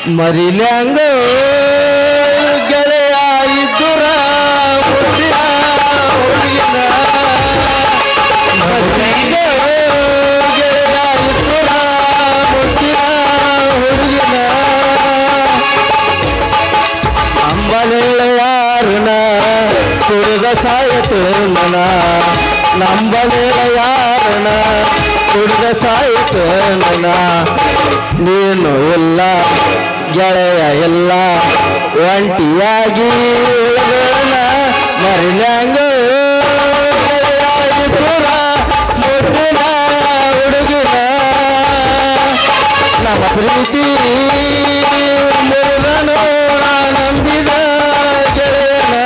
ಮರಿಲ್ಯಾಂಗ ಗೆಳೆಯ ಇದ್ದುರ ಹುಡುಗಿನ ಮರಿಲ್ಯಾಂಗ ಗೆಳೆಯ ಇದ್ದುರ ಹುಡುಗಿನ ನಂಬಲೇಳ ಯಾರನ ಕುಡಿದ ಸಾಯಿತು ಮನ ನಂಬಲೇಳ ಯಾರನ ಕುಡಿದ ಸಾಯಿತು ಮನ ನೀನು ಇಲ್ಲ ಗೆಳೆಯ ಎಲ್ಲ ಒಂಟಿಯಾಗಿ ಉಳಿದನ ಮರಿಲ್ಯಾಂಗ ಗೆಳೆಯ ಇದ್ದುರ ಮುಟ್ಟಿನ ಹುಡುಗಿನ ನಮ್ಮ ಪ್ರೀತಿ ಮುರುಗನು ನಂಬಿದ ಗೆಳೆಯನ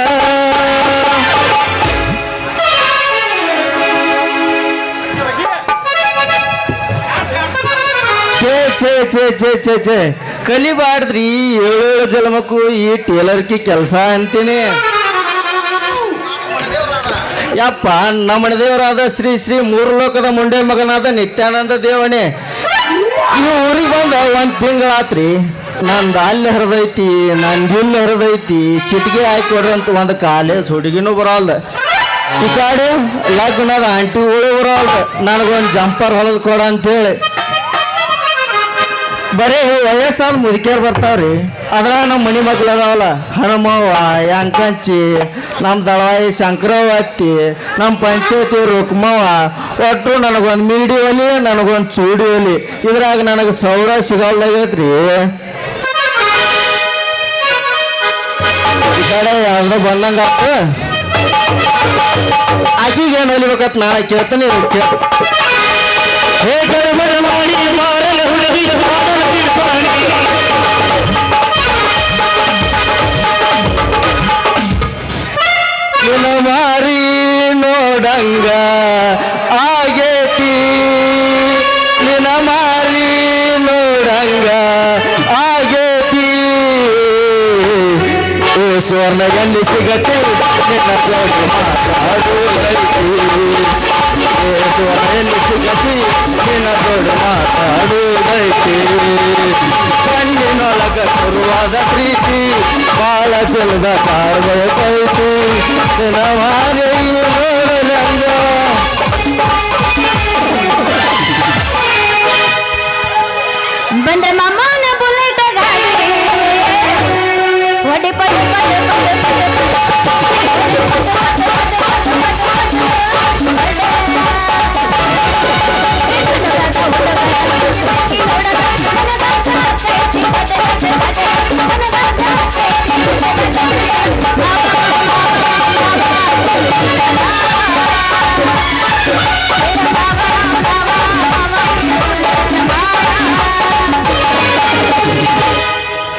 ಛೇ ಕಲಿಬಾರ್ದ್ರಿ ಏಳೇಳು ಜನ್ಮಕ್ಕೂ ಈ ಟೇಲರ್ಕಿ ಕೆಲಸ ಅಂತೀನಿ ಯಪ್ಪ ನಮ್ಮ ದೇವರಾದ ಶ್ರೀ ಶ್ರೀ ಮೂರು ಲೋಕದ ಮುಂಡೆ ಮಗನಾದ ನಿತ್ಯಾನಂದ ದೇವನೇ ಈ ಊರಿಗೆ ಬಂದ ಒಂದು ತಿಂಗಳಾತ್ರಿ ನಂದು ಅಲ್ಲಿ ಹರಿದೈತಿ ನಂದು ಇಲ್ಲಿ ಹರಿದೈತಿ ಚಿಟಿಗೆ ಹಾಕಿಕೊಡ್ರಿ ಅಂತ ಒಂದು ಕಾಲೇಜ್ ಹುಡುಗಿನೂ ಬರೋಲ್ದ ಈ ಕಡೆ ಲಗ್ನದ ಆಂಟಿಗಳು ಬರೋಲ್ದ ನನಗೊಂದು ಜಂಪರ್ ಹೊಲದು ಕೊಡ ಅಂತೇಳಿ ಬರೀ ವಯಸ್ಸಾದ ಮುದುಕಿಯರು ಬರ್ತಾವ್ರಿ ಅದ್ರ ನಮ್ಮ ಮನಿ ಮಕ್ಳು ಅದಾವಲ್ಲ ಹನುಮವ್ವ ಯಾಂಕಂಚಿ ನಮ್ಮ ದಳವಾಯಿ ಶಂಕರವತ್ತಿ ನಮ್ಮ ಪಂಚಾಯತಿ ರುಕ್ಮವ್ವ ಒಟ್ಟು ನನಗೊಂದು ಮೀಡಿ ಒಲಿ ನನಗೊಂದು ಚೂಡಿ ಒಲಿ ಇದ್ರಾಗ ನನಗೆ ಸೌರ ಸಿಗಲ್ದಾಗೈತ್ರಿ ಈ ಕಡೆ ಯಾವ್ದು ಬಂದಂಗ ಆಕಿಗೆ ಏನು ಹೊಲಿಬೇಕತ್ ನಾನು ಕೇಳ್ತೀನಿ ಹೇ ಕಡಿಮೆ ಮಾಡಿ ಮಾರಲ ಹುಡುಗಿ ನಿನ್ನ ಮಾರಿ ನೋಡಂಗ ಆಗೇತಿ ನಿನ್ನ ಮಾರಿ ನೋಡಂಗ ಆಗೇತಿ ಸ್ವರ್ಣ ಎಲ್ಲಿ ಸಿಗತ್ತೆ ನಿನ್ನ ಜೋಡಿ ಮಾತಾಡುವುದೈತಿ ಸ್ವರ್ಣ ಎಲ್ಲಿ ಸಿಗತಿ ನಿನ್ನ ಜೋಡಿ ಮಾತಾಡುವುದೈತಿ ಕಣ್ಣಿನೊಳಗ ಶುರುವಾದ ಪ್ರೀತಿ ಬಾಳ ಚೆಲುವ ಕಾಡ್ಬೇಕೈತಿ ನಿನ್ನ ಮಾರಿ ನೋಡಲಂಗ ಬಂದ್ರೆ ಮಾಮನ ಬುಲೆಟ್ ಗಾಡಿ ಹೊಡಿ ಪಡಿ ಪಡಿ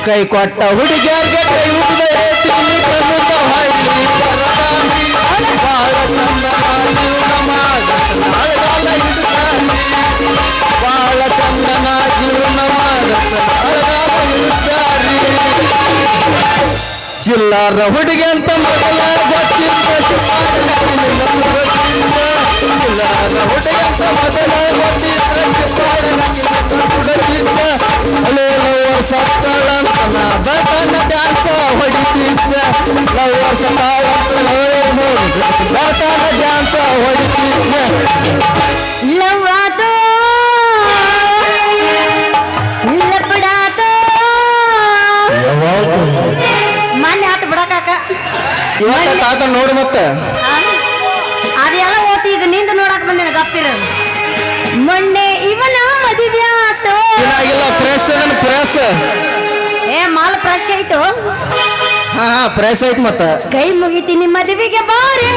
ಕೈ ಕೊಟ್ಟ ಹುಡುಗಿಯರ್ಗೆ ಕೈ ಹುಡುಗ ಬಾಳ ಚಂದನ ಜೀವನ ಚಿಲ್ಲಾರ ಹುಡುಗಿ ಅಂತ ಮೊದಲ ಗೊತ್ತಿಲ್ಲ ಚಿಲ್ಲಾರ ಹುಡುಗಿ ಅಂತ ಮೊದಲ ಗೊತ್ತಿಲ್ಲ ಅಲ್ಲೇನೋ ಸತ್ತಳ ಬಟನ್ ಡ್ಯಾನ್ಸ ಹೊಡಿತಿದ್ದ ವರ್ಷ ಬಟನ್ ಡ್ಯಾನ್ಸ ಹೊಡಿತಿದ್ದ ಲವ್ವಾದೋ ಲಪಡಾದೋ ಮನೆ ಆತ ಬಿಡಕಾಕ ಇವತ್ತ ತಾತ ನೋಡಿ ಮತ್ತೆ ಅದೆಲ್ಲ ಓತಿ ಈಗ ನಿಂದ ನೋಡಕ್ ಬಂದೇನ ಗಪ್ಪಿರ ಮೊನ್ನೆ ಇವನ ಮದುವೆ ಆತು ಇಲ್ಲ ಪ್ರೆಸ್ ಪ್ರೆಸ್ ಏ ಮಾಲ್ ಫ್ರೆಶ್ ಆಯ್ತು ಹಾ ಪ್ರೆಸ್ ಐತ್ ಮತ್ತ ಕೈ ಮುಗಿತೀನಿ ಮದುವೆಗೆ ಬಾರೆ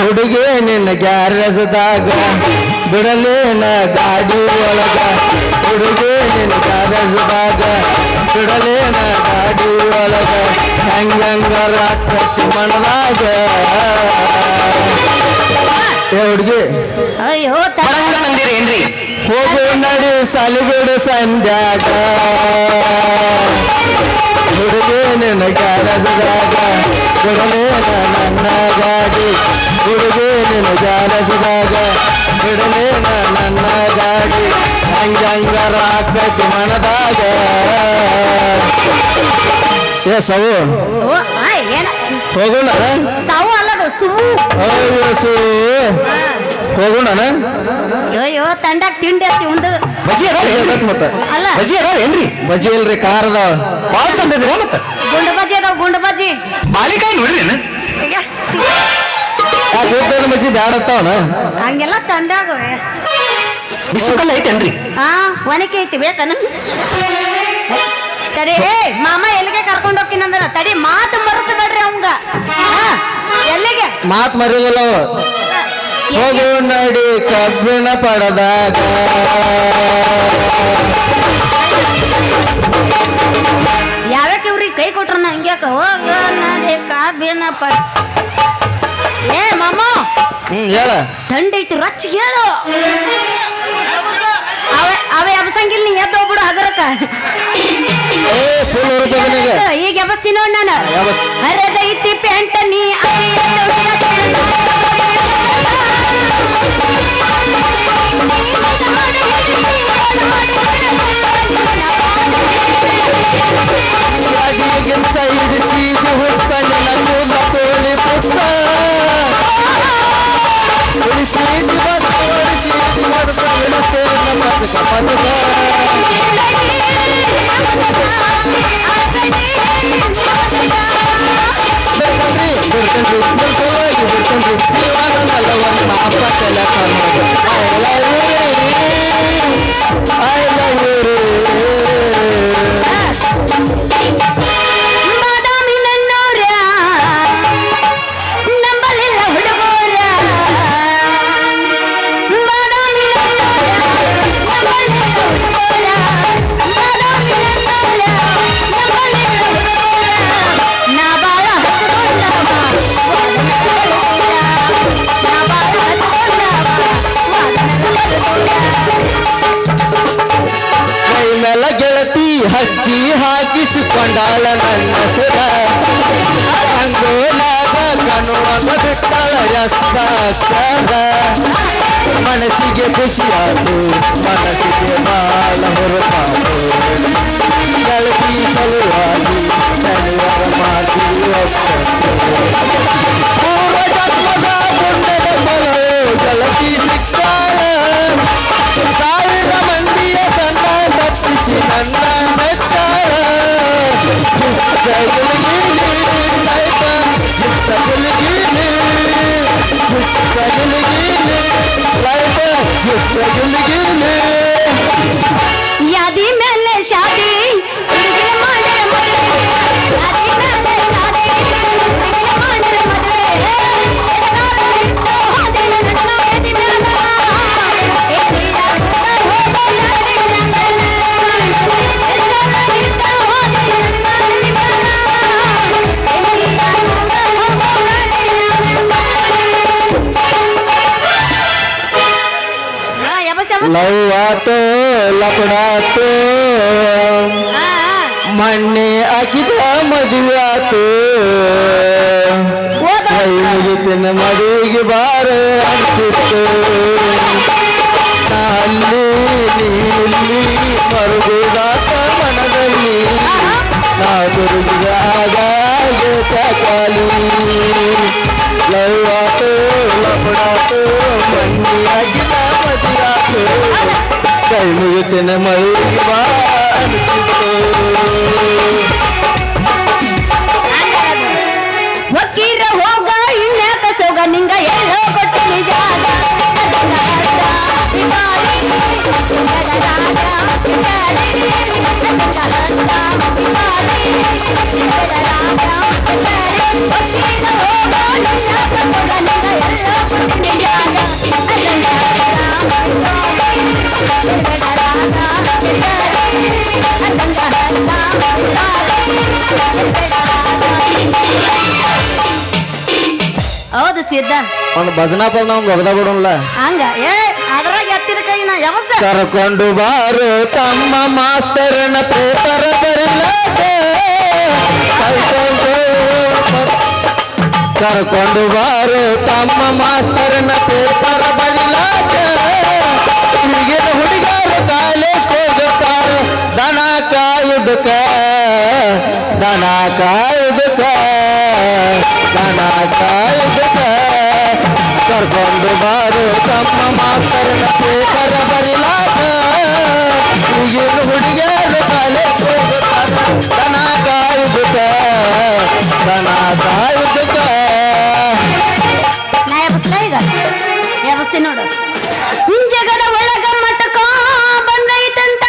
ಹುಡುಗಿ ನಿನ್ನ ಗ್ಯಾರೇಜ್ದಾಗ ಬಿಡಲೇನ ಗಾಡಿ ಒಳಗ ಹುಡುಗಿ ನಿನ್ನ ಗ್ಯಾರೇಜ್ದಾಗ ಬಿಡಲೇನ ಗಾಡಿ ಒಳಗ ಹೆಂಗಂಗ ರಾತ್ರಿ ಮನದಾಗ ಏ ಹುಡುಗಿ ಅಯ್ಯೋ ಬರಂಗ ತಂದಿರಿ ಏನ್ರಿ ಹೋಗು ನಡಿ ಸಾಲಿಗೂಡು ಸಂಧ್ಯಾಗ ಹುಡುಗಿ ನಿನ್ನ ಗ್ಯಾರಸದಾಗ ಬಿಡಲೇನ ನನ್ನ ಗಾಡಿ ಹುಡುಗಿ ನಿನ್ನ ಗ್ಯಾರಸದಾಗ ಬಿಡಲೇನ ನನ್ನ ಗಾಡಿ ಹಂಗಂಗಾರ ಆಕೈತಿ ಮನದಾಗ ಏ ಸವು ಓ ಏನ ಹೋಗೋಣ ಸಾವು ಅಲ್ಲದು ಸುವು ಅಯ್ಯೋ ಸು ಹೋಗೋಣ ಅಯ್ಯೋ ತಂಡಾಗ ತಿಂಡಿ ಹತ್ತಿ ಒಂದು ಬಜಿ ಅದಾವ ಮತ್ತ ಅಲ್ಲ ಬಜಿ ಅದಾವ ಏನ್ರಿ ಬಜಿ ಇಲ್ರಿ ಕಾರ್ ಅದಾವ ಭಾಳ ಚಂದ ಇದ್ರಿ ಮತ್ತ ಗುಂಡು ಬಜ್ಜಿ ಅದಾವ ಗುಂಡು ಬಜ್ಜಿ ಮಾಲಿಕಾಯಿ ನೋಡ್ರಿ ಯಾಕೆ ಹೋಗ್ತದ ಬಜಿ ಬ್ಯಾಡ ಅತ್ತಾವನ ಹಂಗೆಲ್ಲ ತಂಡಾಗವೆ ಬಿಸುಕಲ್ಲ ಐತೇನ್ರಿ ಹಾ ಒನಕೆ ಐತಿ ಬೇಕನ ತಡಿ ಏ ಮಾಮ ಎಲ್ಲಿಗೆ ಕರ್ಕೊಂಡು ಹೋಗ್ತೀನಂದ್ರ ತಡಿ ಮಾತು ಮರೆಸಬೇಡ್ರಿ ಅವಂಗ ಎಲ್ಲಿಗೆ ಮಾತ್ ಮರಿಯೋದಿಲ್ಲ ಅವ. ಹೋಗು ನಡಿ ಕಬ್ಬಿಣ ಪಡದಾಗ ಯಾವ್ಯಾಕ ಇವ್ರಿಗೆ ಕೈ ಕೊಟ್ರ ಹಂಗ್ಯಾಕ ಹೋಗ ನಡಿ ಕಾಬಿನ ಪಡ ಏ ಮಾಮ ಹೇಳ ಥಂಡಿ ಐತಿ ರಚ್ಚಿಗೆ ಹೇಳು ಅವ ಎಬ್ಸಂಗಿಲ್ಲ ನೀ ಎದ್ದು ಹೋಗ್ಬಿಡು ಹಗರಕ್ಕ ಏ ಫುಲ್ ಹೊರಗೆ ಈಗ ಎಬಸ್ತೀನಿ ನೋಡ್ ನಾನು ಎಬಸ್. ಹರದೈತಿ ಪೆಂಟ ನೀ ಸೈಡ್ ಹುಸ್ತ ನಿನ್ನ ಕೂದ ಕೋಳಿ ಪುಸ್ತ ಸೀದಿ ಬರ್ತೋಡಿ ಸೀದಿ ಬಡ್ತ ಬಿಡುತ್ತೇನ ಪಚಕ ಪಚಕ ಬಿಡ್ತೇನ್ರಿ ಬಿಡ್ಕೊಳ್ಳಿ ಬಿಡ್ತೇನ್ರಿ ಇವಾಗಲ್ಲ ಒಂದು ಮಾಪ ತಲೆ ಕಾಲು ಐ ಲವ್ ಯು ಬಾದಾಮಿ ನನ್ನೋರ ನಂಬಲಿಲ್ಲ ಹುಡುಗೋರ ಬಾದಾಮಿ ನನ್ನೋರ ನಂಬಲಿಲ್ಲ ಹುಡುಗೋರ ಬಾದಾಮಿ ನನ್ನೋರ ನಂಬಲಿಲ್ಲ ಹುಡುಗೋರ ನಾ ಬಾಳ ಹಚ್ಕೊಂಡವ ನಾ ಬಾಳ ಕೈ ಮೇಲ ಗೆಳತಿ ಹಚ್ಚಿ ಹಾಕಿಸಿಕೊಂಡಾಳ ನನ್ನ ಸುರ ಅಂಗೋಲಾಗ ಕಣ್ಣುವಾಗ ಬಿಟ್ಟಳ ಎಸ್ಸಾಕ್ಷರ ಮನಸ್ಸಿಗೆ ಖುಷಿಯಾತು ಮನಸ್ಸಿಗೆ ಬಾಳ ಹೊರಪಾತು ಗೆಳತಿ ಸಲುವಾಗಿ ಶನಿವಾರ ಮಾಡಿ ಪೂರ್ವ ಜನ್ಮದ ಪುಣ್ಯದ ಫಲವು ಗೆಳತಿ ಸಿಕ್ಕಾಳ ಸಾವಿರ ಮಂದಿಯ ಸಣ್ಣ ತಪ್ಪಿಸಿ ನನ್ನ ಮೆಚ್ಚಾಳ ಯಾದಿ ಮೇಲೆ ಶಾದಿ ಹುಡುಗಿಯ ಮಾಡರ ಮದುವೆ ಯಾದಿ ಮೇಲೆ ಶಾದಿ ಹುಡುಗಿಯ ಮಾಡರ ಮದುವೆ ಲವ್ ಆತೋ ಲಪಡಾತೋ ಮಣ್ಣೆ ಹಾಕಿದ ಮದುವೆ ಆತು ಕೈ ಮುಗಿತಿನ ಮದುವೆಗೆ ಬಾರ ಅಂತಿತ್ತು ಅಲ್ಲಿ ನೀಲಿ ಮರುಗುದಾತ ಮನದಲ್ಲಿ ನಾ ದುರ್ಗಿದ ಆಗಾಗೆ ಕಾಲಿ ಲವ್ ಆತು ಲಪಡಾತು ಮಣ್ಣೆ ಹಾಕಿದ ಮದುವೆ ಆತು ಕೈ ಮುಗಿತಿನ ಮದುವೆಗೆ ಬಾ ಅಂತಿತ್ತು ಒಕ್ಕೀರ ಹೋಗ ಇನ್ಯಾಕ ಸೋಗ ನಿಂಗ ಎಲ್ಲೋ ಕೊಟ್ಟು ನಿಜಾಗ ಹೌದು ಸಿದ್ಧ ಒಂದು ಭಜನಾ ಪದ ಒಂದು ಒಗದ ಬಿಡೋಲ್ಲ. ಹಂಗ ಏ ಅದ್ರಾಗ ಎತ್ತಿದ ಕೈನ ಯಾವಸ ಕರ್ಕೊಂಡು ಬಾರು ತಮ್ಮ ಮಾಸ್ತರನ ಪೇಪರ್ ಬರಿಲಾಕೆ ಕರ್ಕೊಂಡು ಬಾರು ತಮ್ಮ ಮಾಸ್ತರನ ಪೇಪರ್ ಬರಿಲಾಕೆ ಈಗಿನ ಹುಡುಗರು ಕಾಲೇಜ್ ಹೋಗುತ್ತಾರೆ ದನ ಕಾಯುದಕ್ಕ ದನ ಕಾಯುದಕ್ಕ ದನ ಕಾಯುದಕ್ಕ ಕರ್ಕೊಂಡು ಬಾರು ತಮ್ಮ ಮಾಸ್ತರನ ಪೇಪರ್ ಬರಿಲಾಕ ಈಗಿನ ಹುಡುಗಿಯರು ಕಾಲೇಜ್ ಹೋಗುತ್ತಾರೆ ದನ ಕಾಯುದಕ್ಕ ದನ ಕಾಯುದಕ್ಕ. ನಾ ಎಬಸ್ಲ ಈಗ ಎಬಸ್ತಿ ನೋಡು ಜಗದ ಒಳಗ ಮಟಕ ಬಂದೈತಂತ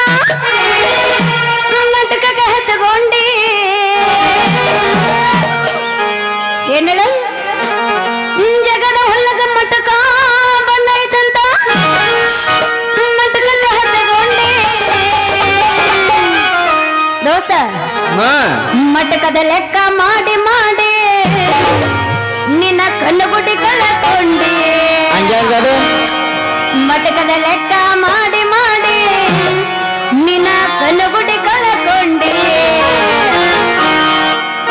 ಮಟಕ ಹತ್ತಗೊಂಡಿ ಏನ್ ಹೇಳ ಜಗದ ಒಳಗ ಮಟಕ ಬಂದೈತಂತ ಮಟಕ ಹತ್ತಗೊಂಡಿ ದೋಸ್ತ ಮಟಕದ ಲೆಕ್ಕ ಮಾಡಿ ಮಾಡಿ ನಿನ್ನ ಕಣ್ಣುಗುಡಿ ಕಳಕೊಂಡಿ ಹಂಗದು ಮಟಕದ ಲೆಕ್ಕ ಮಾಡಿ ಮಾಡಿ ನಿನ್ನ ಕಣ್ಣುಗುಡಿ ಕಳಕೊಂಡಿ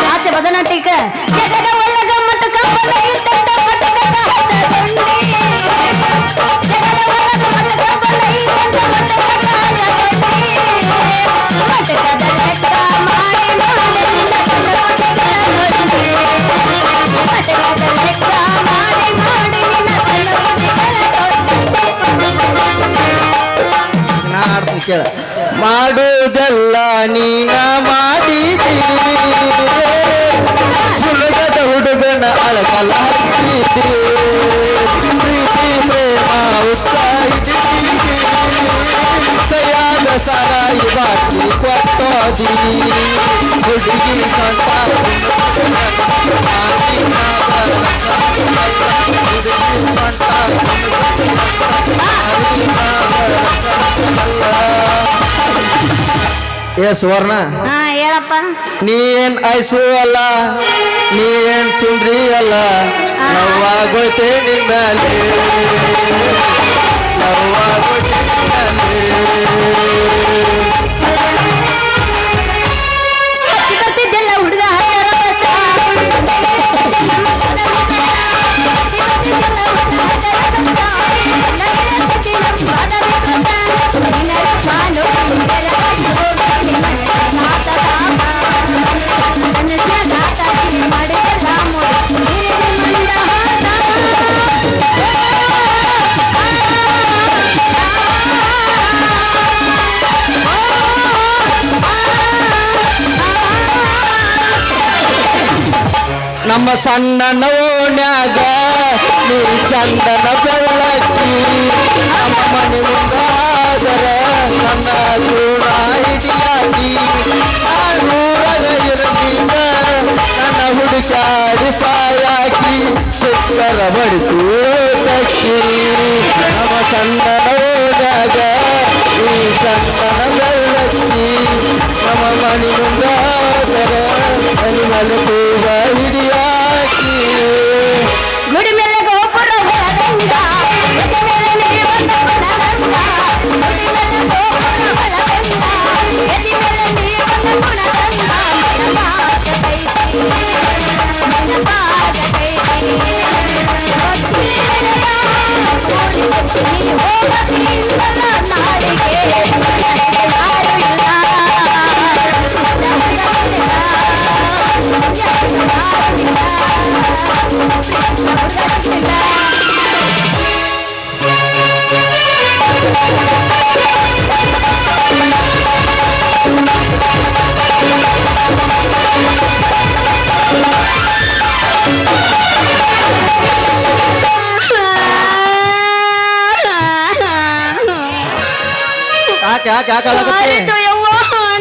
ಆಚೆ ಬದನಾಟಿಕ ಜಗದ ಒಳಗ ಮಟಕ ಬಂದೈತಂತ ಮಟಕದ ಹತ್ತಗೊಂಡಿ ಜಗದ ಒಳಗ ಮಟಕ ಬಂದೈತಂತ ಮಟಕದ ಹತ್ತಗೊಂಡಿ ಮಟಕದ ಲೆಕ್ಕ ಮಾಡಿ ಮಾಡಿ ನಿನ್ನ ಕಣ್ಣುಗುಡಿ ಕಳಕೊಂಡಿ ಮಟಕದ ಲೆಕ್ಕ ಮಾಡಿ ಮಾಡಿ ನಿನ್ನ ಕಣ್ಣುಗುಡಿ ನಾ ಆಡ್ತೀನಿ ಕೇಳ. ಮಾಡುವುದೆಲ್ಲ ನೀನ ಮಾಡಿದಿ ಸುಲಗದ ಹುಡುಗನ ಅಳಗಲ್ಲ ಹಚ್ಚಿದಿ ಪ್ರೀತಿ ಪ್ರೇಮ ಉತ್ಸಾಹಿಸಿ ಕೈಯಾಗ ಸಾರಾಯಿ ಬಾಕಿ ಕೊಟ್ಟೋದಿ ಹುಡುಗಿ ಕಂಠ ಏ ಸುವರ್ಣ, ಹಾ ಹೇಳಪ್ಪ ನೀ ಏನ್ ಐಸು ಅಲ್ಲ, ನೀ ಏನ್ ಚುಂಡ್ರಿ ಅಲ್ಲ, ನವ್ವಾಗೋಯ್ತೆ ನಿಮ್ಮಲ್ಲಿ ನವ್ವಾಗೋಯ್ತೆ ಬರ್ತಿದ್ದೆಲ್ಲ ಹುಡುಗ ನಮ್ಮ ಸಣ್ಣ ನೋಡ್ಯಾಗ ನೀ ಚಂದನ ಬೆಳಕಿ ನಮ್ಮ ಮನೆ ಮುಂದಾದರ ನನ್ನ ಚೂಡ ಹಿಡಿಯಾಗಿ ನೂರಾಗ ಇರಲಿಲ್ಲ ನನ್ನ ಹುಡುಕಾಡಿ ಸಾಯಾಕಿ ಸುತ್ತಲ ಬಡಿಸು ತಕ್ಕಿ ನಮ್ಮ ಸಣ್ಣ ನೋಡ್ಯಾಗ ನೀ ಚಂದನ ಬೆಳಕಿ ನಮ್ಮ ಮನೆ ಮುಂದಾದರ ಮನೆ ಚೂಡ ಹಿಡಿಯಾಗಿ ಗುಡಿ ಮೇಲೆ ಗೋಪುರ ಹೊರಗಂಗ ಗುಡಿ ಮೇಲೆ ನೀರು ಬಂದ ಗುಣಗಂಗ ಗುಡಿ ಮೇಲೆ ಗೋಪುರ ಹೊರಗಂಗ ಎದಿ ಮೇಲೆ ನೀರು ಬಂದ ಗುಣಗಂಗ ಮನಪಾದ ಕೈತಿ ಮನಪಾದ ಕೈತಿ ನೀ ಹೋಗಕ್ಕಿಂದಲ ನಾಳಿಗೆ ಯಾಕೆ ಅರಿತು ಯವ್ವ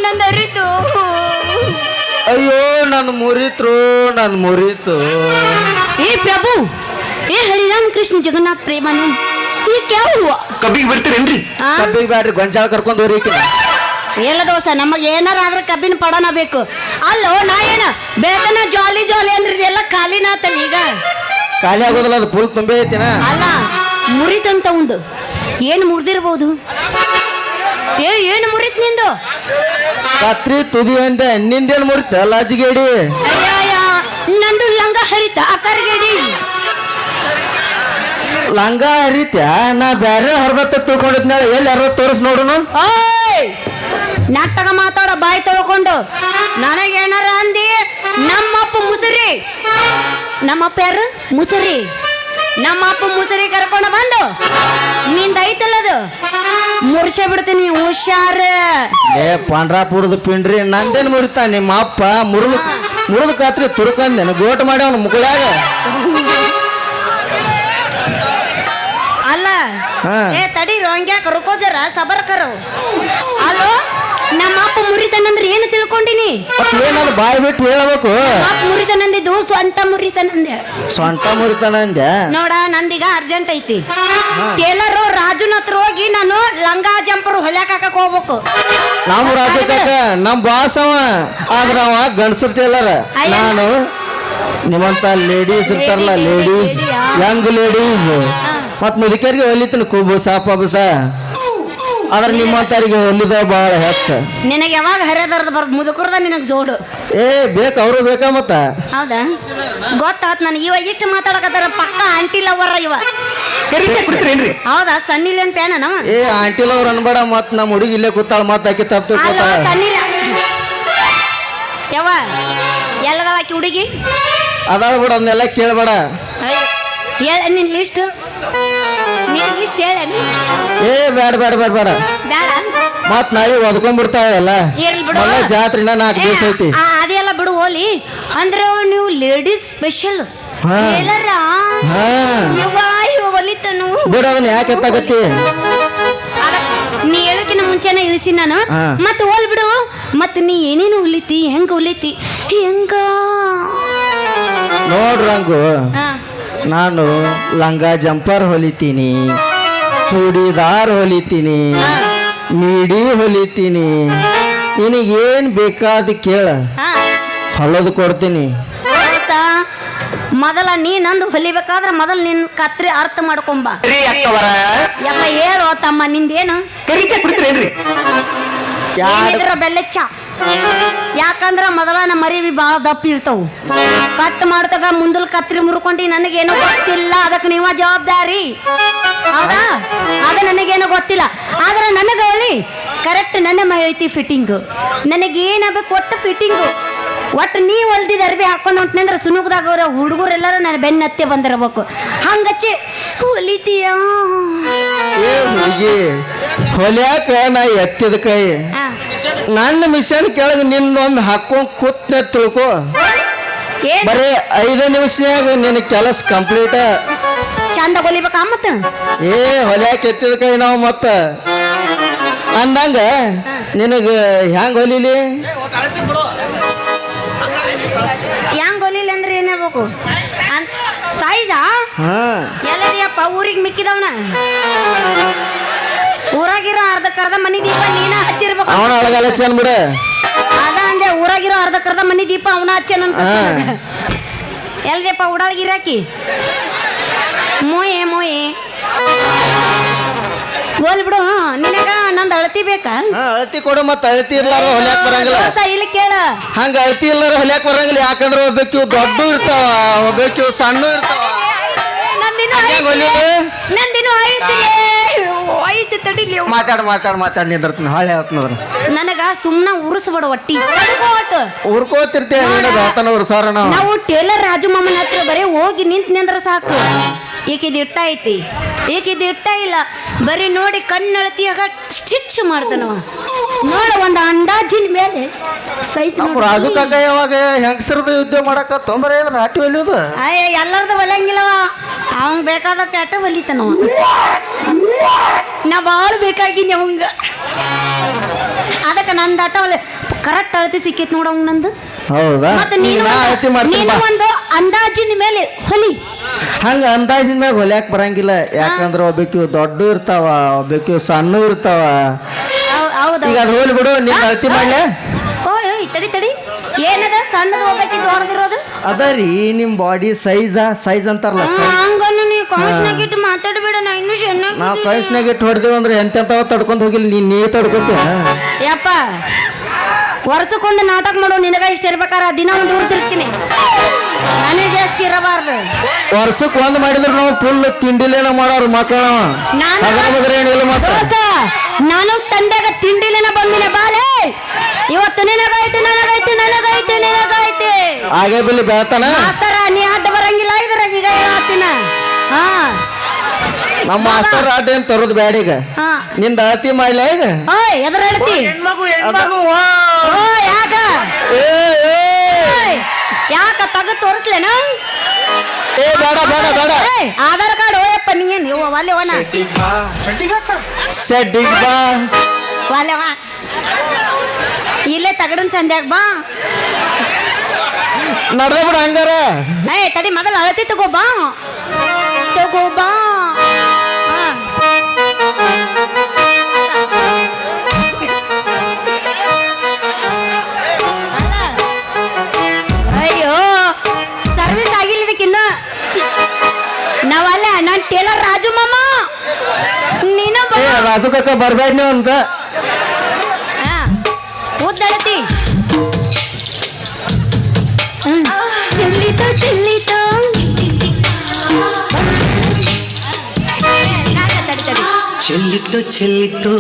ನಂದು ಅರಿತು ಅಯ್ಯೋ ನನ್ನ ಮುರಿತು ಏ ಪ್ರಭು ಏ ಹರಿರಾಮ್ ಕೃಷ್ಣ ಜಗನ್ನಾಥ್ ಪ್ರೇಮಾನಂದ್ ಈ ಕ್ಯಾ ಹುವಾ ಕಬ್ಬಿಗೆ ಬರ್ತೀರೇನ್ರಿ? ಕಬ್ಬಿಗೆ ಬ್ಯಾಡ್ರಿ ಗೊಂಜಾಳ ಕರ್ಕೊಂಡು ಹೋಗ್ರಿ. ಎಲ್ಲ ದೋಸ್ತ ನಮಗೆ ಏನಾರ ಆದ್ರೆ ಕಬ್ಬಿನ ಪಡನ ಬೇಕು. ಅಲ್ಲೋ ನಾ ಏನ ಬೇಕನ ಜಾಲಿ ಜಾಲಿ ಅಂದ್ರೆ ಇದೆಲ್ಲ ಖಾಲಿನ ಆತಲ್ಲ ಈಗ ಖಾಲಿ ಆಗೋದಿಲ್ಲ ಅದು ಫುಲ್ ತುಂಬೆ ಐತಿನ. ಅಲ್ಲ ಮುರಿತಂತ ಒಂದು ಏನು ಮುರಿದಿರ್ಬೋದು? ಏನು ಮುರಿತ್ ನಿಂದು? ಕತ್ರಿ ತುದಿ ಅಂದೆ, ನಿಂದೇನು ಮುರಿತ ಲಾಜಿಗೇಡಿ? ಅಯ್ಯಯ್ಯ, ನಂದು ಲಂಗ ಹರಿತ ಅಕರ್ಗೇಡಿ. ಲಂಗ ಹರಿತ್ಯಾ? ನಾ ಬ್ಯಾರೆ ಹರ್ಬತ್ತ ತಿಳ್ಕೊಂಡಿದ್ನ, ಎಲ್ಲಿ ಹರ್ಬ ತೋರಿಸ್ ನೋಡುನು. ಓಯ್ ನಾಟಕ ಮಾತಾಡೋ ಬಾಯಿ ತೊಳ್ಕೊಂಡು ನನಗೇನಾರ ಅಂದಿ ನಮ್ಮಪ್ಪ ಮುಸುರಿ. ನಮ್ಮಪ್ಪ ಯಾರು? ಮುಸುರಿ. ನಮ್ಮಪ್ಪ ಮುಸುರಿ ಕರ್ಕೊಂಡು ಬಂದು ನಿಂದ ಐತಲ್ಲದು ಮುರ್ಸೆ ಬಿಡ್ತೀನಿ, ಹುಷಾರ. ಏ ಪಾಂಡ್ರಾಪುರದ ಪಿಂಡ್ರಿ, ನಂದೇನು ಮುರಿತಾ ನಿಮ್ಮ ಅಪ್ಪ? ಮುರಿದು ಕಾತ್ರಿ ತುರ್ಕಂದೇನು ಗೋಟ್ ಮಾಡಿ ಅವನು ಮುಗುಳಾಗ. ಅಲ್ಲ ಹಾ. ಏ ತಡೀರು, ಹಂಗ್ಯಾಕ ರುಕೋಜರ ಸಬರ್ಕರು. ಅಲೋ, ನಮ್ಮ ಅಪ್ಪ ಮುರಿತನಂದ್ರೆ ಏನು ತಿಳ್ಕೊಂಡಿನಿ? ಏನದು ಬಾಯಿ ಬಿಟ್ಟು ಹೇಳಬೇಕು. ಅಪ್ಪ ಮುರಿತನಂದಿದ್ದು ಸ್ವಂತ ಮುರಿತನಂದೆ. ಸ್ವಂತ ಮುರಿತಾನ ಅಂದೆ. ನೋಡ, ನಂದೀಗ ಅರ್ಜೆಂಟ್ ಐತಿ. ಟೇಲರು ರಾಜುನ ಹತ್ರ ಹೋಗಿ ನಾನು ಲಂಗ ಜಂಪರ್ ಹೊಲ್ಯಾಕ ಹಾಕಕ್ ಹೋಗ್ಬೇಕು. ನಾವು ರಾಜು ಕಾಕ ನಮ್ಮ ಬಾಸ್ ಅವ, ಆದ್ರ ಅವ ಗಂಡಸರ್ ಟೇಲರ್. ನಾನು ನಿಮ್ಮಂತ ಲೇಡೀಸ್ ಇರ್ತಾರಲ್ಲ, ಲೇಡೀಸ್, ಯಂಗ್ ಲೇಡೀಸ್ ಮತ್ ಮುದುಕರಿಗೆ ಹೊಲಿತೀನಿ ಕುಬುಸ ಪಬುಸ. ಆದ್ರೆ ನಿಮ್ಮಂತರಿಗೆ ಹೊಲಿದ ಬಹಳ ಹೆಚ್ಚ. ನಿನಗೆ ಯಾವಾಗ ಹರಿಯದರ್ದು ಬರ್ದು ಮುದುಕರ್ದ ನಿನಗೆ ಜೋಡು. ಏ ಬೇಕು, ಅವರು ಬೇಕಾ ಮತ್ತ. ಹೌದಾ? ಗೊತ್ತಾತ್ ನನಗೆ. ಇವ ಇಷ್ಟು ಮಾತಾಡಕತ್ತಾರ, ಪಕ್ಕ ಆಂಟಿ ಲವರ್ ಇವ. ಕುಡಿತೀರೇನ್ರಿ? ಹೌದಾ? ಸನ್ನಿಲೇನ್ ಪ್ಯಾನ ನಮ್ಮ ಏ ಆಂಟಿಲ್ ಅವ್ರು ಅನ್ಬೇಡ, ಮತ್ ನಮ್ಮ ಹುಡುಗಿ ಇಲ್ಲೇ ಕೂತಾಳ, ಮತ್ ಆಕಿ ತಪ್ಪು ಅಲ್ಲ ತಿಳ್ಕೊತಾಳ. ಸನ್ನಿಲ ಯಾವ ಎಲ್ಲದವ ಆಕಿ ಹುಡುಗಿ? ಅದಾವ ಬಿಡ, ಅದನ್ನೆಲ್ಲ ಕೇಳ್ಬೇಡ. ನಿನ್ ಲಿಸ್ಟ್ ಹೇಳ. ಏ ಬೇಡ ಬೇಡ ಬೇಡ ಬೇಡ, ಬೇಡ ಮತ್ ನಾಳೆ ಒದ್ಕೊಂಡ್ಬಿಡ್ತಾವಲ್ಲ. ಇರ್ಲಿ ಬಿಡು. ಮೊನ್ನೆ ಜಾತ್ರೆನ 4 ದಿವಸ ಐತಿ. ಅದೆಲ್ಲ ಬಿಡು ಹೋಲಿ. ಅಂದ್ರೆ ನೀವು ಲೇಡೀಸ್ ಸ್ಪೆಷಲ್ ಹಾ. ಹಾ. ಇವ ಹೊಲಿತನು ಬಿಡ, ಅದನ್ನ ಯಾಕೆ ಎತ್ತಾಗತ್ತಿ? ನೀ ಹೇಳಕಿನ ಮುಂಚೆನೆ ಇಳಿಸಿ ನಾನು. ಹಾ. ಮತ್ತೆ ಹೋಲ್ ಬಿಡು. ಮತ್ತೆ ನೀ ಏನೇನು ಹೊಲಿತಿ, ಹೆಂಗ ಹೊಲಿತಿ, ಹೆಂಗ ನೋಡ್ರಂಗು, ಹಾ. ನಾನು ಲಂಗ ಜಂಪರ್ ಹೊಲಿತೀನಿ, ಚೂಡಿದಾರ್ ಹೊಲಿತೀನಿ, ಮೀಡಿ ಹೊಲಿತೀನಿ. ನಿನಗೇನ್ ಬೇಕಾದ ಕೇಳ, ಹಾ. ಹೊಲದು ಕೊಡ್ತೀನಿ. ಆಯ್ತಾ? ಮೊದಲ ನೀ ನಂದು ಹೊಲಿಬೇಕಾದ್ರೆ ಮೊದಲು ನಿನ್ ಕತ್ರಿ ಅರ್ಥ ಮಾಡ್ಕೊಂಬ. ರೀ ಅಕ್ಕವರ, ಯಪ್ಪ ಹೇಳು ತಮ್ಮ, ನಿಂದೇನು? ಕರಿಚಾ ಕುಡಿತೀರೇನ್ರಿ? ಏನಿದ್ರ ಬೆಲ್ಲೆಚ್ಚ. ಯಾಕಂದ್ರ ಮೊದಲ ನಮ್ಮ ಮರಿವಿ ಭಾಳ ದಪ್ಪ ಇರ್ತಾವು. ಕಟ್ ಮಾಡ್ದಾಗ ಮುಂದಲ್ ಕತ್ರಿ ಮುರ್ಕೊಂಡಿ ನನಗೇನು ಗೊತ್ತಿಲ್ಲ, ಅದಕ್ಕೆ ನೀವ ಜವಾಬ್ದಾರಿ. ಹೌದಾ? ಅದ ನನಗೇನು ಗೊತ್ತಿಲ್ಲ. ಆದ್ರೆ ನನಗ ಹೇಳಿ ಕರೆಕ್ಟ್ ನನ್ನ ಮೈ ಐತಿ ಫಿಟ್ಟಿಂಗ್. ನನಗೇನಾಗಬೇಕು ಒಟ್ಟು ಫಿಟ್ಟಿಂಗು. ಒಟ್ಟು ನೀ ಹೊಲ್ದಿದ ಅರ್ಬಿ ಹಾಕೊಂಡು ಹೊಂಟ್ನಂದ್ರೆ ಸುನುಗ್ದಾಗ ಅವ್ರ ಹುಡುಗರೆಲ್ಲರೂ ನನ್ನ ಬೆನ್ನತ್ತೆ ಬಂದಿರ್ಬೇಕು. ಹಂಗಚ್ಚಿ ಹೊಲಿತೀಯ? ಏ ಹುಡುಗಿ, ಹೊಲ್ಯಾಕ ನಾ ಎತ್ತಿದ ಕೈ. ನನ್ನ ಮಿಷನ್ ಕೆಳಗೆ ನಿನ್ನೊಂದು ಹಾಕೊಂಡ್ ಕೂತ್ನೆ ತಿಳ್ಕೊ. ಏನ್ ಬರೀ 5 ನಿಮಿಷನ್ಯಾಗ ನಿನ್ನ ಕೆಲಸ ಕಂಪ್ಲೀಟ್. ಚಂದ ಹೊಲಿಬೇಕ ಮತ್ತ? ಏ ಹೊಲ್ಯಾಕ ಎತ್ತಿದ ಕೈ ನಾವು ಮತ್ತ ಅಂದಂಗ ನಿನಗ ಹ್ಯಾಂಗ ಹೊಲಿಲಿ? ಹೆಂಗ್ ಹೊಲಿಲ್ಲ ಅಂದ್ರೆ ಏನ್ ಹೇಳ್ಬೇಕು? ಸೈಜಾ ಹಾ. ಎಲ್ಲರಿಯಪ್ಪ ಊರಿಗೆ ಮಿಕ್ಕಿದವನ? ಊರಾಗಿರೋ ಅರ್ಧಕ್ಕರ್ಧ ಮನಿ ದೀಪ ನೀನ ಹಚ್ಚಿರ್ಬೇಕು. ಅವನ ಅಳಗಾಲ ಚಂದ ಬಿಡ. ಅದ ಅಂದೆ, ಊರಾಗಿರೋ ಅರ್ಧಕ್ಕರ್ಧ ಮನಿ ದೀಪ ಅವನ ಹಚ್ಚನ ಅನ್ಸುತ್ತೆ. ಎಲ್ದಪ್ಪ ಉಡಾಳ್ಗಿರಾಕಿ ಮೋಯೆ ಮೋಯೆ ಹೋಲ್ ಬಿಡು. ನಿನಗ ನಂದು ಅಳತಿ ಬೇಕಾ? ಅಳತಿ ಕೊಡು, ಮತ್ತ ಅಳತಿ ಇರ್ಲಾರ ಹೊಲ್ಯಾಕ ಬರಂಗಿಲ್ಲ. ಇಲ್ಲಿ ಕೇಳ, ಹಂಗ ಅಳತಿ ಇಲ್ಲಾರ ಹೊಲ್ಯಾಕ ಬರಂಗಿಲ್ಲ. ಯಾಕಂದ್ರೆ ಒಬ್ಬಾಕಿ ದೊಡ್ಡ ಇರ್ತಾವ, ಒಬ್ಬಾಕಿ ಸಣ್ಣ ಇರ್ತಾವ. ನಂದಿನ ಐತಿ ತಡಿಲಿ. ಮಾತಾಡ್ ನಿಂದಿರ್ತೀನಿ, ಹಾಳೆ ಹೇಳ್ತನದ್ರ. ನನಗ ಸುಮ್ನ ಉರ್ಸ್ಬೇಡ ಒಟ್ಟಿ. ಉರ್ಕೋತಿರ್ತೇವೆ ಉರ್ಸಾರ ನಾವು. ನಾವು ಟೇಲರ್ ರಾಜು ಮಾಮನ ಹತ್ರ ಬರೀ ಹೋಗಿ ನಿಂತ್ರ ಸಾಕು. ಈಕಿದ ಇಟ್ಟ ಐತಿ, ಈಕಿದ ಇಟ್ಟ ಇಲ್ಲ. ಬರೀ ನೋಡಿ ಕಣ್ಣಳತಿಯಾಗ ಸ್ಟಿಚ್ ಮಾಡ್ತಾನವ. ನೋಡ ಒಂದು ಅಂದಾಜಿನ ಮೇಲೆ ಸೈಜ್. ರಾಜು ಕಾಕ ಯಾವಾಗ ಹೆಂಗಸರದ ಯುದ್ಧ ಮಾಡಕ ತೊಂಬರ ನಾಟಿ ಹೊಲಿಯೋದು? ಅಯ್ಯ ಎಲ್ಲರದು ಹೊಲಂಗಿಲ್ಲವ. ಅವಂಗ ಬೇಕಾದಕ್ಕೆ ಅಟ್ಟ ಹೊಲಿತಾನವ. ನಾ ಭಾಳ ಬೇಕಾಗಿನಿ ಅವಂಗ. ಅದಕ್ಕೆ ನಂದು ಅಟ್ಟ ಹೊಲಿ ಕರೆಕ್ಟ್ ಅಳತಿ ಸಿಕ್ಕೈತಿ ನೋಡ ಅವಂಗ ನಂದು. ಹೌದಾ? ಮತ್ತೆ ನೀನು ಒಂದು ಅಂದಾಜಿನ ಮೇಲೆ ಹೊಲಿ. ಹಂಗ ಅಂದಾಜಿನ ಮ್ಯಾಗ ಹೊಲ್ಯಾಕ ಬರಂಗಿಲ್ಲ. ಯಾಕಂದ್ರ ಒಬ್ಬಾಕಿ ದೊಡ್ಡ ಇರ್ತಾವ, ಒಬ್ಬಾಕಿ ಸಣ್ಣ ಇರ್ತಾವ. ಈಗ ಅದು ಹೋಲಿ ಬಿಡು, ನೀನ್ ಅಳತಿ ಮಾಡ್ಲೆ. ಓಯ್ ತಡಿ ಏನದ ಸಣ್ಣದು ಹೋಗ್ಬೇಕಿದ್ದು ಹೊರದಿರೋದು? ಅದ ರೀ ನಿಮ್ ಬಾಡಿ ಸೈಜ್ ಅಂತಾರಲ್ಲ ಹಂಗನ್ನು ನೀ ಕಾಸ್ನಾಗ ಇಟ್ಟು ಮಾತಾಡಬೇಡ ನಾ ಇನ್ನೂ ಚೆನ್ನಾಗಿ ನಾವು ಕಳ್ಸಿನಾಗ ಇಟ್ಟು ಹೊಡೆದೇವು ಅಂದ್ರೆ ಎಂತೆಂತವ ತಡ್ಕೊಂಡ್ ಹೋಗಿಲ್ಲ ನೀ ತಡ್ಕೊತೀಯ ಯಪ್ಪ ವರ್ಷಕ್ಕೊಂದು ನಾಟಕ ಮಾಡೋ ನಿನಗ ಇಷ್ಟ ಇರ್ಬೇಕಾರ ದಿನ ಒಂದು ಊರ್ತಿರ್ತೀನಿ ನನಗೆ ಅಷ್ಟು ಇರಬಾರ್ದು ವರ್ಷಕ್ಕೆ ಒಂದ್ ಮಾಡಿದ್ರೆ ನಾವು ಫುಲ್ ತಿಂಡಿಲೇನ ಮಾಡೋರು ಮಕ್ಕಳ ಏನಿಲ್ಲ ಮತ್ತೆ ದೋಸ್ತ, ನಾನು ತಂದೆಗ ತಿಂಡಿಲೇನ ಬಂದಿನ ಬಾಲೆ ಇವತ್ತು ನಿನಗಾಯ್ತು ಹಾಗೆ ಬಿಲ್ಲಿ ಬೆಳತಾನ ಮಾಸ್ತರ ನೀ ಅಡ್ಡ ಬರಂಗಿಲ್ಲ ಇದ್ರಾಗ ಈಗ ಹೇಳ್ತೀನ ಹಾ ನಮ್ಮ ಮಾಸ್ತರ್ ಆಟ ಏನ್ ತರೋದು ಬ್ಯಾಡೀಗ ಹಾ ನಿಂದ ಅಳತಿ ಮಾಡ್ಲ ಈಗ ಓಯ್ ಎದ್ರ ಹೇಳ್ತಿ ಓ ಯಾಕ ಓಯ್, ಯಾಕ ತಗದ್ ತೋರಿಸ್ಲೇನ ಏ ಬೇಡ ಏಯ್, ಆಧಾರ್ ಕಾರ್ಡ್ ಓಯಪ್ಪ ನೀನ್ ಇವ ಒಲೆ ಒಣ ಸೆಡ್ಡಿಗ್ ಬಾ ಒಲೆ ವಾ ಇಲ್ಲೇ ತಗಡನ್ ಸಂದ್ಯಾಗ ಬಾ ನಡ್ದ ಬಿಡ ಹಂಗಾರ ಏಯ್ ತಡಿ ಮೊದಲು ಅಳತಿ ತಗೋ ಬಾ ಹಾ. ಅಲ್ಲ. ಅಯ್ಯೋ ಸರ್ವಿಸ್ ಆಗಿಲ್ಲ ಇದಕ್ಕಿನ್ನ ನಾವಲ್ಲ ನಾನ್ ಟೇಲರ್ ರಾಜು ಮಾಮ ನೀನ ಏ ರಾಜು ಕಾಕ ಬರ್ಬೇಡ ನೀವು ಅಂತ ಉದ್ದಳತಿ ಚೆಲ್ಲಿತು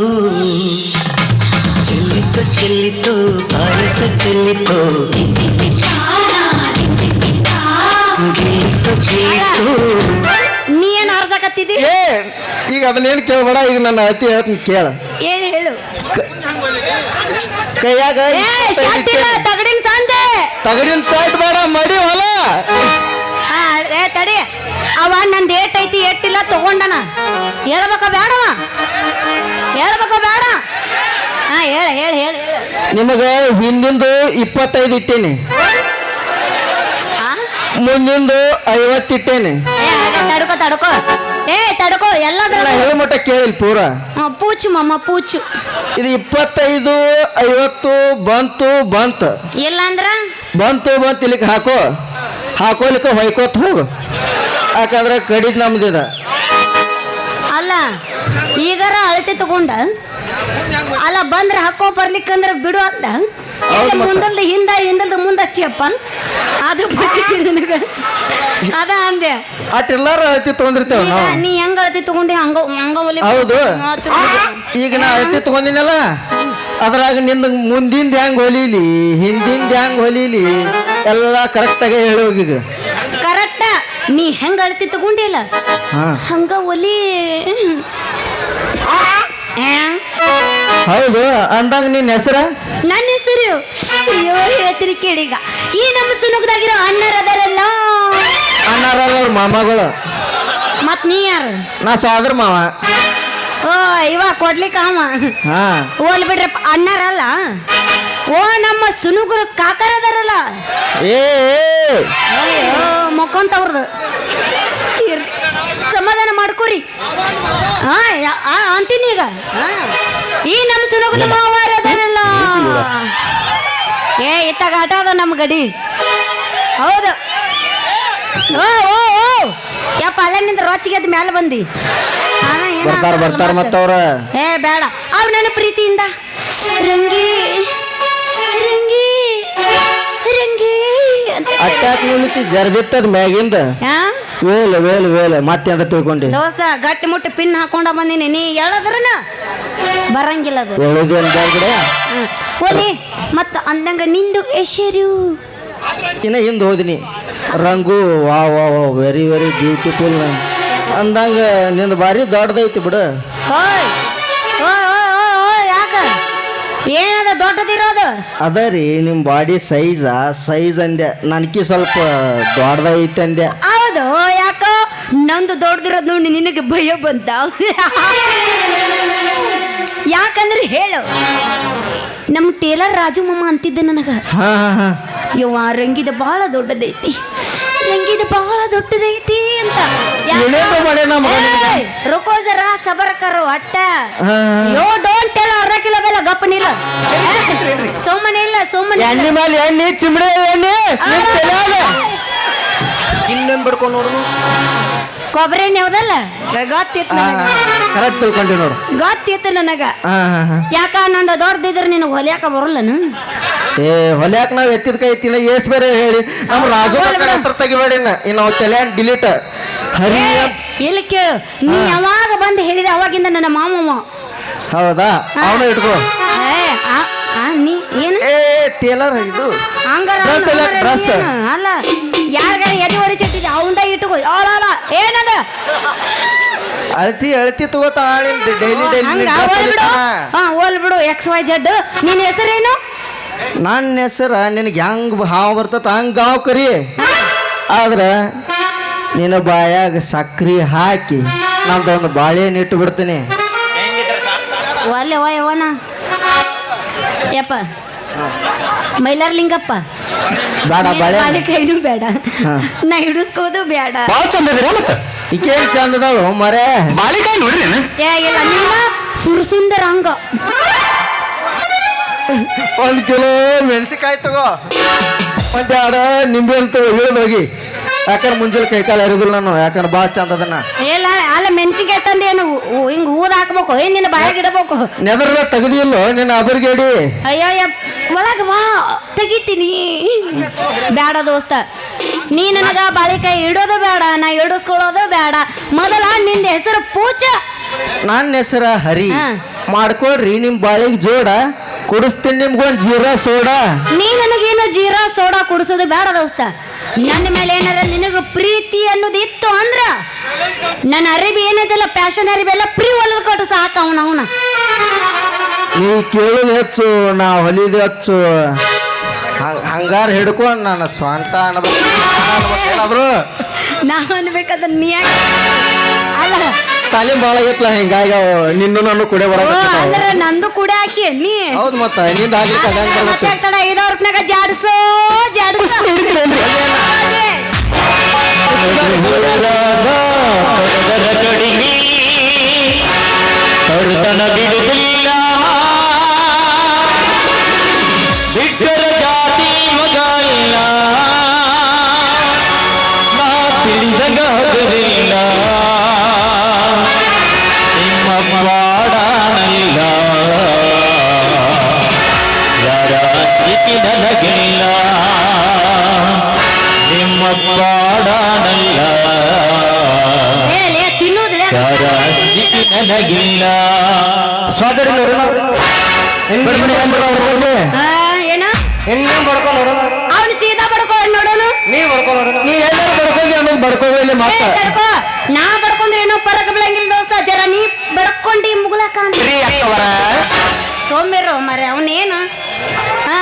ಚೆಲ್ಲಿತು ಪಾಯಸ ಚೆಲ್ಲಿತು ನೀ ಏನ್ ಆರ್ಸಕತ್ತಿದಿ ಏ ಈಗ ಅದನ್ನೇನು ಕೇಳಬೇಡ ಈಗ ನನ್ನ ಅತಿ ಹೇಳ್ತೀನಿ ಕೇಳ ಏನ್ ಹೇಳು ಕೈಯಾಗ ತಗಡಿನ ಸಂದೆ ತಗಡಿನ ಸೈಟ್ ಬೇಡ ಮಡಿ ಹೊಲ ಏ ತಡಿ ಅವ ನಂದು ಏಟ್ ಐತಿ ಏಟಿಲ್ಲ ತಗೊಂಡನ ಹೇಳ್ಬೇಕ ಬೇಡವ ಬೇಡ ಹಾ ಹೇಳ ನಿಮಗ ಹಿಂದಿಂದು 25 ಇಟ್ಟೇನಿ ಮುಂದಿಂದು 50 ಇಟ್ಟೇನಿ ತಡ್ಕೋ ಎಲ್ಲದ್ರ ಹೇಳ್ಮಟ್ಟ ಕೇಳಿಲ್ ಪೂರ ಪೂಚು ಮಮ್ಮ ಪೂಚು ಇದು 25 50 ಬಂತು ಇಲ್ಲ ಅಂದ್ರ ಬಂತು ಇಲ್ಲಿಗೆ ಹಾಕೋಲಿಕ್ಕೆ ಹೊಯ್ಕೋತ್ ಹೋಗು ಯಾಕಂದ್ರೆ ಕಡಿದ್ ನಮ್ದಿದ ಅಲ್ಲ ಈಗಾರ ಅಳತೆ ತಗೊಂಡ ಅಲ್ಲ ಬಂದ್ರೆ ಹಾಕೋ ಬರ್ಲಿಕ್ಕಂದ್ರ ಬಿಡು ಅಂತ ಮುಂದಲ್ದ ಹಿಂದಲ್ದ ಮುಂದೆ ಹಚ್ಚಿಯಪ್ಪ ಅದು ಬಚ್ಚಿತಿ ನನಗ ಅದ ಅಂದೆ ಅಟ್ಟೆಲ್ಲಾರು ಅಳತಿ ತಗೊಂಡಿರ್ತೇವ ನಾವು ನೀ ಹೆಂಗ ಅಳತೆ ತಗೊಂಡಿ ಹಂಗ ಒಲಿ ಹೌದು ಈಗ ನಾ ಅಳತಿ ತಗೊಂಡಿನಲ್ಲ ಅದ್ರಾಗ ನಿಂದ ಮುಂದಿಂದ ಹೆಂಗ್ ಹೊಲೀಲಿ ಹಿಂದಿಂದ ಹೆಂಗ್ ಹೊಲೀಲಿ ಎಲ್ಲ ಕರೆಕ್ಟಾಗಿ ಹೇಳೋಗೀಗ ಕರೆಕ್ಟ ನೀ ಹೆಂಗ ಅಳತಿ ತಗೊಂಡಿಲ್ಲ ಹಂಗ ಒಲಿ ಹೌದು ಅಂದಾಗ ನಿನ್ನ ಹೆಸರ ನನ್ನ ಹೆಸರು ಅಯ್ಯೋ ಹೇಳ್ತೀರಿ ಕೇಳೀಗ ಈ ನಮ್ಮ ಸುನುಗದಾಗಿರೋ ಅಣ್ಣರದಾರಲ್ಲ ಅಣ್ಣಾರಲ್ಲ ಮಾಮಗಳು ಮತ್ ನೀ ಯಾರು ನಾ ಸೋದರ ಮಾವ ಓ ಇವ ಕೊಡ್ಲಿಕ್ಕ ಅವ ಹಾ ಓಲ್ ಬಿಡ್ರಪ್ಪ ಅಣ್ಣಾರಲ್ಲ ಓ ನಮ್ಮ ಸುನುಗುರು ಕಾಕರದಾರಲ್ಲ ಏ ಅಯ್ಯೋ ಮೊಕ್ಕೊಂತವ್ರದ್ದು ಸಮಾಧಾನ ಮಾಡ್ಕೋರಿ ಅಂತೀನಿ ಈಗ ಈ ನಮ್ಮ ಸುನುಗುದ ಮಾವಾರದಾರಲ್ಲ ಇತ್ತಾಗ ಆಟ ಅದ ನಮ್ಮ ಗಡಿ ಹೌದು ಓ ಓ ಓ ಯಪ್ಪ ಅಲ್ಲಿಂದ ರೋಚಿಗೆ ಅದ್ ಮೇಲೆ ಬಂದಿ ಬರ್ತಾರ ಮತ್ತವ್ರ ಏ ಬೇಡ ಅವ್ ನನ್ನ ಪ್ರೀತಿಯಿಂದ ರಂಗಿ ರಂಗಿ ರಂಗಿ ಅಟ್ಯಾಕ್ ನಿಲ್ತಿ ಜರ್ದಿತ್ತದ ಮ್ಯಾಗಿಂದ ವೇಲ್ ಮತ್ತೆ ಅಂತ ತಿಳ್ಕೊಂಡಿ ದೋಸ್ತ ಗಟ್ಟಿ ಮುಟ್ಟಿ ಪಿನ್ ಹಾಕೊಂಡ ಬಂದಿನಿ ನೀ ಹೇಳದ್ರನ ಬರಂಗಿಲ್ಲ ಅದು ಹೇಳೋದೇನ್ ಬ್ಯಾಡ ಓಲಿ ಮತ್ತ ಅಂದಂಗ ನಿಂದು ಹೆಸರು ಇನ್ನ ಹಿಂದೆ ಹೋದಿನಿ ರಂಗು ವಾ ವಾ ವಾ ವೆರಿ ವೆರಿ ಬ್ಯೂಟಿಫುಲ್ ಅಂದಂಗ ನಿಂದು ಭಾರಿ ದೊಡ್ಡದೈತಿ ಬಿಡು ಓಯ್ ಓಯ್ ಓಯ್ ಓಯ್ ಓಯ್ ಯಾಕ ಏನದ ದೊಡ್ಡದಿರೋದು ಅದ ರೀ ನಿಮ್ಮ ಬಾಡಿ ಸೈಜ್ ಅಂದೆ ನನಗೆ ಸ್ವಲ್ಪ ದೊಡ್ಡದೈತಿ ಅಂದೆ ಹೌದು ಯಾಕ ನಂದು ದೊಡ್ಡದಿರೋದು ನೋಡಿ ನಿನಗೆ ಭಯ ಬಂತ ಯಾಕಂದ್ರೆ ಹೇಳು ನಮ್ಮ ಟೇಲರ್ ರಾಜು ಮಾಮ ಅಂತಿದ್ದೆ ನನಗ ಹಾ ಹಾ ಹಾ ಯವ್ವ ರಂಗಿದ ಬಹಳ ದೊಡ್ಡದೈತಿ ಅಂತ ಅಂತ ಏನೇನೋ ಮಾಡ್ಯಾನ ಮಗ ನಿನಗೆ. ರುಕೋ ಜರಾ ಸಬರ್ ಕರು ಅಟ್ಟ ಹಾ. ಯೋ ಡೋಂಟ್ ಟೆಲ್ ಅರ್ಧ ಕಿಲೋ ಬೆಲ್ಲ ಗಪ್ಪನಿಲ್ಲ ಸುಮ್ಮನೆ ಇಲ್ಲ ಸುಮ್ಮನೆ ಎಣ್ಣೆ ಮೇಲೆ ಎಣ್ಣೆ ಚಿಮ್ಡೆ ಎಣ್ಣೆ ನಿನ್ ತಲ್ಯಾಗ. ಇನ್ನೊಂದು ಬಿಡ್ಕೊಂಡು ನೋಡು. ಕೊಬ್ಬರಿ ಎಣ್ಣೆ ಹೌದಲ್ಲ ಗೊತ್ತಿತ್ತು ನನಗ ಕರೆಕ್ಟ್ ತಿಳ್ಕೊಂಡಿ ನೋಡು. ಗೊತ್ತಿತ್ತು ನನಗ ಹಾ ಹಾ ಹಾ. ಯಾಕ ನಂದು ದೊಡ್ಡದಿದ್ರೆ ನಿನಗೆ ಹೊಲಿಯಾಕ ಬರಲ್ಲನು ಏ ಹೊಲ್ಯಾಕ ನಾವ್ ಎತ್ತಿದ ಕೈ ಎತ್ತಿನ ಏಸ್ ಬೇರೆ ಹೇಳಿ ನಮ್ಮ ರಾಜು ಕಾಕ ಹೆಸರು ತೆಗಿಬೇಡಿ ಇನ್ನು ನಾವು ತಲೆ ಡಿಲೀಟ್ ಹರಿ ಅಂತ. ಇಲ್ಲಿ ಕೇಳು ನೀ ಯಾವಾಗ ಬಂದು ಹೇಳಿದೆ ಅವಾಗಿಂದ ನನ್ನ ಮಾಮಮ್ಮ ಹೌದಾ ಅವನು ಇಟ್ಕೋ. ನೀ ಏನು ಏ ಟೇಲರ್ ಇದು ಹಂಗಾರ Dress ಅಲ್ಲ, ಹಂಗಾರ dress. ನೀನು ಅಲ್ಲ ಯಾರಿಗಾರ ಎದೆ ಹೊಡಿಸಿಟ್ಟಿದ್ದೆ ಅವಂದ ಇಟ್ಕೋ ಅವಳಲ್ಲ ಏನದ ಅಳತಿ ಅಳತಿ ತಗೋತಾಳ ಡೈಲಿ ಡೈಲಿ ಹೋಲ್ ಬಿಡು XYZ ನಿನ್ನ ಹೆಸರೇನು ನನ್ನ ಹೆಸರ ನಿನಗೆ ಹೆಂಗ್ ಹಾವು ಬರ್ತತ ಹಂಗ ಗಾವ್ ಕರಿ ಆದ್ರ ನಿನ್ನ ಬಾಯಾಗ ಸಕ್ರಿ ಹಾಕಿ ನಂದೊಂದು ಬಾಳೆಹಣ್ಣು ಇಟ್ಟು ಬಿಡ್ತೀನಿ. ಒಲ್ಲೆ ಯವನ ಯಪ್ಪ ಮೈಲಾರ್ಲಿಂಗಪ್ಪ ಬೇಡ ಬಾಳೆ ಕೈನು ಬೇಡ ಹಾ. ನಾ ಹಿಡಿಸ್ಕೋದು ಬೇಡ ಭಾಳ ಚಂದ ಇದ್ದೀರಾ ಮತ್ತೆ ಈಕೇನ್ ಚಂದದಳು ಮರೆ. ಬಾಳಿಕಾಯಿ ನೋಡ್ರಿ ಏನು? ಏ ಇಲ್ಲ ನೀನ ಸುರ್ಸುಂದರ ಹಂಗ 1 ಕಿಲೋ ಮೆಣಸಿಕಾಯಿ ತಗೋ, 2 ನಿಂಬೆ ತಗೋ ಇಳಿದೋಗಿ. ಯಾಕಂದ್ರೆ ಮುಂಜಾನೆ ಕೈ ಕಾಲು ಹರಿದಿಲ್ಲ ನಾನು, ಯಾಕಂದ್ರೆ ಭಾಳ ಚಂದ ಅದನ್ನ. ಇಲ್ಲ ಅಲ್ಲ ಮೆಣಸಿನ್ಕಾಯಿ ತಂದೇನು ಹಿಂಗ ಊದ್ ಹಾಕ್ಬೇಕು ಏನ್ ನಿನ್ನ ಬಾಯಾಗ ಇಡಬೇಕು ನೆದರ್ದ ತೆಗದಿಲ್ಲೋ ನಿನ್ನ ಅಬರ್ಗೇಡಿ. ಅಯ್ಯಯ್ಯ ಒಳಗ ಬಾ ತೆಗಿತೀನಿ ಬೇಡ ದೋಸ್ತ ನೀ ನನಗ ಬಾಳಿಕಾಯಿ ಇಡೋದು ಬೇಡ ನಾ ಇಡಿಸ್ಕೊಳ್ಳೋದು ಬೇಡ ಮೊದಲ ನಿಂದ ಹೆಸರು ಪೂಜ ನನ್ನ ಹೆಸರ ಹರಿ. ಹಾ. ಮಾಡ್ಕೊಳ್ರಿ ನಿಮ್ ಬಾಳಿಗೆ ಜೋಡ, ಕುಡಿಸ್ತೀನಿ ನಿಮ್ಗೊಂದು ಜೀರಾ ಸೋಡಾ. ನೀ ನನಗೇನು ಜೀರಾ ಸೋಡಾ ಕುಡಿಸೋದು ಬೇಡ ದೋಸ್ತ. ನನ್ನ ಮೇಲೆ ಏನಾರ ನಿನಗ ಪ್ರೀತಿ ಅನ್ನೋದು ಇತ್ತು ಅಂದ್ರ ನನ್ನ ಅರಿಬಿ ಏನೈತಲ್ಲ ಫ್ಯಾಷನ್ ಅರಿಬಿ ಎಲ್ಲ ಫ್ರೀ ಹೊಲಿದ್ ಕೊಟ್ಟು ಸಾಕ ಅವನ ನೀ ಕೇಳೋದು ಹೆಚ್ಚು ನಾ ಹೊಲಿದು ಹೆಚ್ಚು. ಹಂಗಾರ ಹಿಡ್ಕೊಂಡು ನಾನು ಸ್ವಂತ ಅನ್ಬೇಕಾದ್ರು ನಾವು ಅನ್ಬೇಕಾದ್ರೆ ನೀ ಯಾಕೆ ಅಲ್ಲ ತಾಲೀಮ್ ಭಾಳ ಆಗೈತ್ಲ, ಹಿಂಗಾಗಿ ನಿನ್ನೂ ನಾನು ಕುಡಿಯ ಓ, ಬರ. ಅಂದ್ರೆ ನಂದು ಕೂಡ ಹಾಕಿ ನೀ ಹೌದು ಮತ್ತ ನಿಂದ ಆಗ್ಲಿಕ್ಕೆ ಅದಂಗ್ ಬರ್ಬೇಕು. ಮಾತಾಡ್ತಾಳ 5,000 ರೂಪಾಯಿನಾಗ ಜಾಡ್ಸೋ ಜಾಡ್ಸೋ ಹಾಗೆ. ಹೊರತನ ಬಿಡುವುದಿಲ್ಲ ಬಿಟ್ಟರ ಜಾತಿ ಮಗ ಇಲ್ಲ ನಾ ತಿಳಿದಂಗಾಗಲಿಲ್ಲ ನಿಮ್ಮ ಪಾಡನಲ್ಲ ಯಾರ ಅಂಜಿಕೆ ನನಗಿಲ್ಲ ನಿಮ್ಮ ಪಾಡನಲ್ಲ ಏ, ಲೇ, ತಿನ್ನೋದಿಲ್ಲ ಯಾರ ಅಂಜಿಕೆ ನನಗಿಲ್ಲ ಸೋದರಿ ಏನ ಹೆಂಗೆ ಬಡ್ಕೊಂಡು ನೋಡೋಣ, ಅವ್ನು ಸೀದಾ ಬಡ್ಕೊಳ್ಳ ನೋಡೋನು ನೀ ಬಡ್ಕೊಂಡು ನೋಡೋಣ. ನೀ ಎಲ್ಲರೂ ಬಡ್ಕೊಂಡಿ ಅನ್ನೋದು ಬಡ್ಕೋವಿಲ್ಲ ಏ, ಮಾತ್ರ. ತಡ್ಕೋ. ನಾ ಬಡ್ಕೊಂಡ್ರೆ ಏನೋ ಪರಕ ಬೀಳಂಗಿಲ್ಲ ದೋಸ್ತ. ಜರ ನೀ ಬಡ್ಕೊಂಡಿ ಮುಗುಲಕ ಅಂತ ರೀ ಅಕ್ಕವರ ಸೋಮ್ಯರು ಮರೆ ಅವನೇನು ಹಾ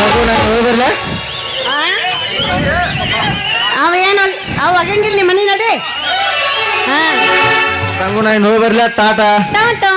ರಂಗು ನಾನು ಹೋಗ್ಬರ್ಲ ಅವ ಏನು ಅವ ಒಗಂಗಿಲ್ಲ ನಿಮ್ಮ ಮನೆ ನಡಿ ಹಾ ರಂಗು ನಾನು ಹೋಗ್ಬರ್ಲ ಟಾಟಾ ಟಾಟಾ